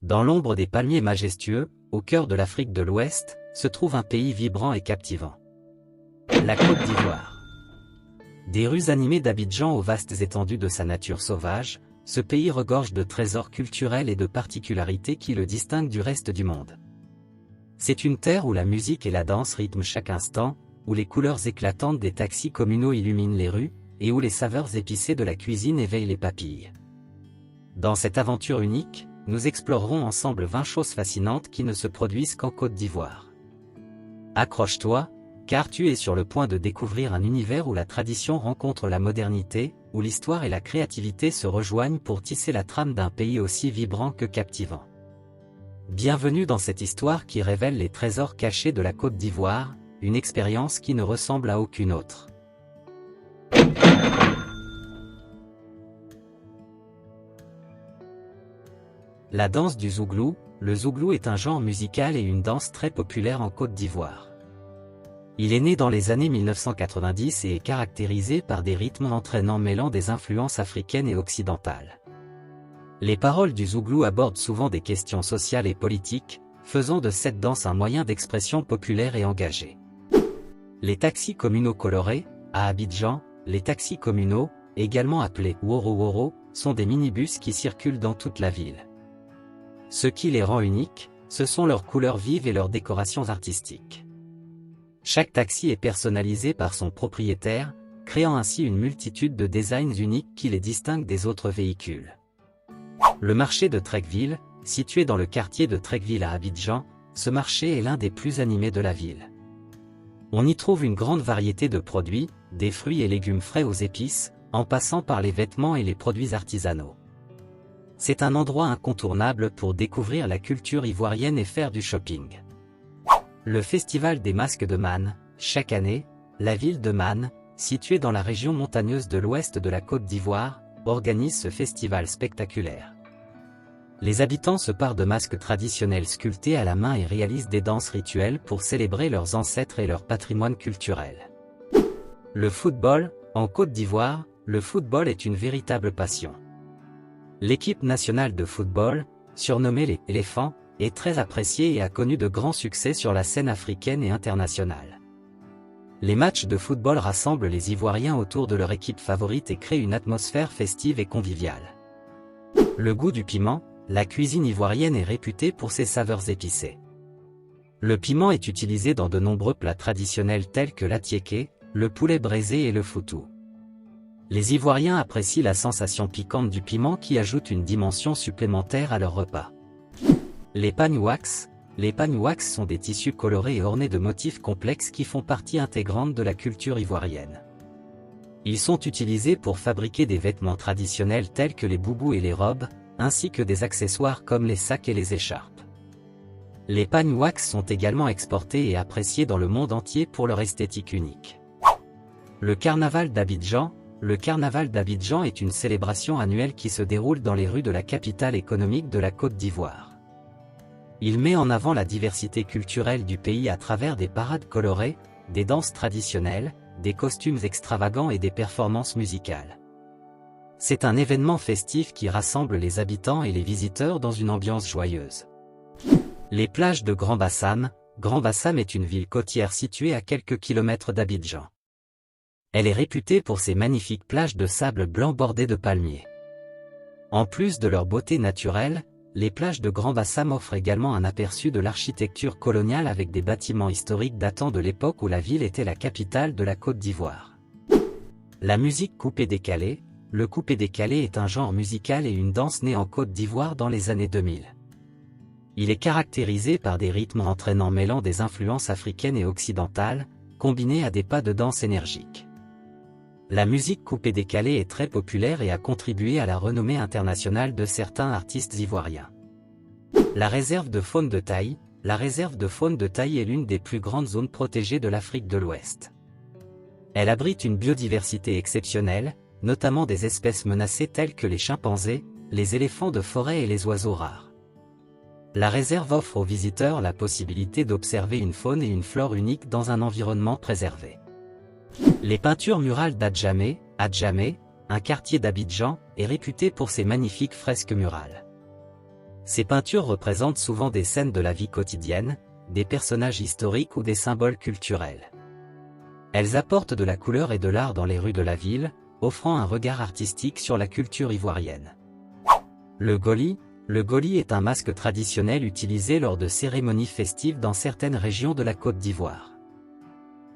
Dans l'ombre des palmiers majestueux, au cœur de l'Afrique de l'Ouest, se trouve un pays vibrant et captivant. La Côte d'Ivoire. Des rues animées d'Abidjan aux vastes étendues de sa nature sauvage, ce pays regorge de trésors culturels et de particularités qui le distinguent du reste du monde. C'est une terre où la musique et la danse rythment chaque instant, où les couleurs éclatantes des taxis communaux illuminent les rues, et où les saveurs épicées de la cuisine éveillent les papilles. Dans cette aventure unique, nous explorerons ensemble 20 choses fascinantes qui ne se produisent qu'en Côte d'Ivoire. Accroche-toi, car tu es sur le point de découvrir un univers où la tradition rencontre la modernité, où l'histoire et la créativité se rejoignent pour tisser la trame d'un pays aussi vibrant que captivant. Bienvenue dans cette histoire qui révèle les trésors cachés de la Côte d'Ivoire, une expérience qui ne ressemble à aucune autre. La danse du zouglou. Le zouglou est un genre musical et une danse très populaire en Côte d'Ivoire. Il est né dans les années 1990 et est caractérisé par des rythmes entraînants mêlant des influences africaines et occidentales. Les paroles du zouglou abordent souvent des questions sociales et politiques, faisant de cette danse un moyen d'expression populaire et engagé. Les taxis communaux colorés, à Abidjan, les taxis communaux, également appelés woro-woro, sont des minibus qui circulent dans toute la ville. Ce qui les rend uniques, ce sont leurs couleurs vives et leurs décorations artistiques. Chaque taxi est personnalisé par son propriétaire, créant ainsi une multitude de designs uniques qui les distinguent des autres véhicules. Le marché de Treichville, situé dans le quartier de Treichville à Abidjan, ce marché est l'un des plus animés de la ville. On y trouve une grande variété de produits, des fruits et légumes frais aux épices, en passant par les vêtements et les produits artisanaux. C'est un endroit incontournable pour découvrir la culture ivoirienne et faire du shopping. Le Festival des Masques de Man. Chaque année, la ville de Man, située dans la région montagneuse de l'ouest de la Côte d'Ivoire, organise ce festival spectaculaire. Les habitants se parent de masques traditionnels sculptés à la main et réalisent des danses rituelles pour célébrer leurs ancêtres et leur patrimoine culturel. Le football. En Côte d'Ivoire, le football est une véritable passion. L'équipe nationale de football, surnommée les éléphants, est très appréciée et a connu de grands succès sur la scène africaine et internationale. Les matchs de football rassemblent les Ivoiriens autour de leur équipe favorite et créent une atmosphère festive et conviviale. Le goût du piment. La cuisine ivoirienne est réputée pour ses saveurs épicées. Le piment est utilisé dans de nombreux plats traditionnels tels que l'atiéké, le poulet braisé et le foutou. Les Ivoiriens apprécient la sensation piquante du piment qui ajoute une dimension supplémentaire à leur repas. Les pagnes wax. Les pagnes wax sont des tissus colorés et ornés de motifs complexes qui font partie intégrante de la culture ivoirienne. Ils sont utilisés pour fabriquer des vêtements traditionnels tels que les boubous et les robes, ainsi que des accessoires comme les sacs et les écharpes. Les pagnes wax sont également exportés et appréciés dans le monde entier pour leur esthétique unique. Le carnaval d'Abidjan. Le carnaval d'Abidjan est une célébration annuelle qui se déroule dans les rues de la capitale économique de la Côte d'Ivoire. Il met en avant la diversité culturelle du pays à travers des parades colorées, des danses traditionnelles, des costumes extravagants et des performances musicales. C'est un événement festif qui rassemble les habitants et les visiteurs dans une ambiance joyeuse. Les plages de Grand Bassam. Grand Bassam est une ville côtière située à quelques kilomètres d'Abidjan. Elle est réputée pour ses magnifiques plages de sable blanc bordées de palmiers. En plus de leur beauté naturelle, les plages de Grand Bassam offrent également un aperçu de l'architecture coloniale avec des bâtiments historiques datant de l'époque où la ville était la capitale de la Côte d'Ivoire. La musique coupé-décalé. Le coupé-décalé est un genre musical et une danse née en Côte d'Ivoire dans les années 2000. Il est caractérisé par des rythmes entraînants mêlant des influences africaines et occidentales, combinés à des pas de danse énergiques. La musique coupé-décalé est très populaire et a contribué à la renommée internationale de certains artistes ivoiriens. La réserve de faune de Taï. La réserve de faune de Taï est l'une des plus grandes zones protégées de l'Afrique de l'Ouest. Elle abrite une biodiversité exceptionnelle, notamment des espèces menacées telles que les chimpanzés, les éléphants de forêt et les oiseaux rares. La réserve offre aux visiteurs la possibilité d'observer une faune et une flore uniques dans un environnement préservé. Les peintures murales d'Adjamé. Adjamé, un quartier d'Abidjan, est réputé pour ses magnifiques fresques murales. Ces peintures représentent souvent des scènes de la vie quotidienne, des personnages historiques ou des symboles culturels. Elles apportent de la couleur et de l'art dans les rues de la ville, offrant un regard artistique sur la culture ivoirienne. Le goli est un masque traditionnel utilisé lors de cérémonies festives dans certaines régions de la Côte d'Ivoire.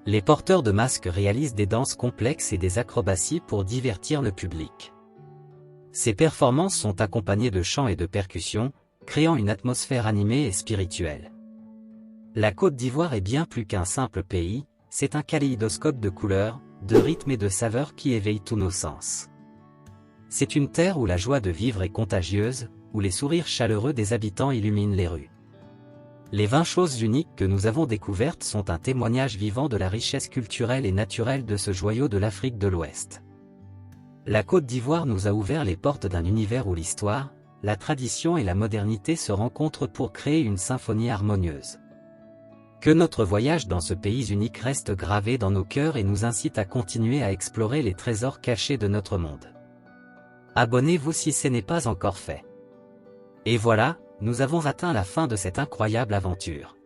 Les porteurs de masques réalisent des danses complexes et des acrobaties pour divertir le public. Ces performances sont accompagnées de chants et de percussions, créant une atmosphère animée et spirituelle. La Côte d'Ivoire est bien plus qu'un simple pays, c'est un kaléidoscope de couleurs, de rythmes et de saveurs qui éveille tous nos sens. C'est une terre où la joie de vivre est contagieuse, où les sourires chaleureux des habitants illuminent les rues. Les 20 choses uniques que nous avons découvertes sont un témoignage vivant de la richesse culturelle et naturelle de ce joyau de l'Afrique de l'Ouest. La Côte d'Ivoire nous a ouvert les portes d'un univers où l'histoire, la tradition et la modernité se rencontrent pour créer une symphonie harmonieuse. Que notre voyage dans ce pays unique reste gravé dans nos cœurs et nous incite à continuer à explorer les trésors cachés de notre monde. Abonnez-vous si ce n'est pas encore fait. Et voilà, nous avons atteint la fin de cette incroyable aventure.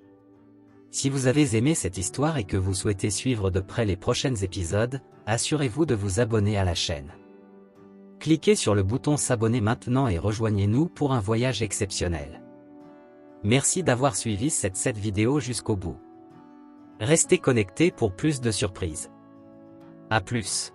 Si vous avez aimé cette histoire et que vous souhaitez suivre de près les prochains épisodes, assurez-vous de vous abonner à la chaîne. Cliquez sur le bouton s'abonner maintenant et rejoignez-nous pour un voyage exceptionnel. Merci d'avoir suivi cette vidéo jusqu'au bout. Restez connectés pour plus de surprises. À plus.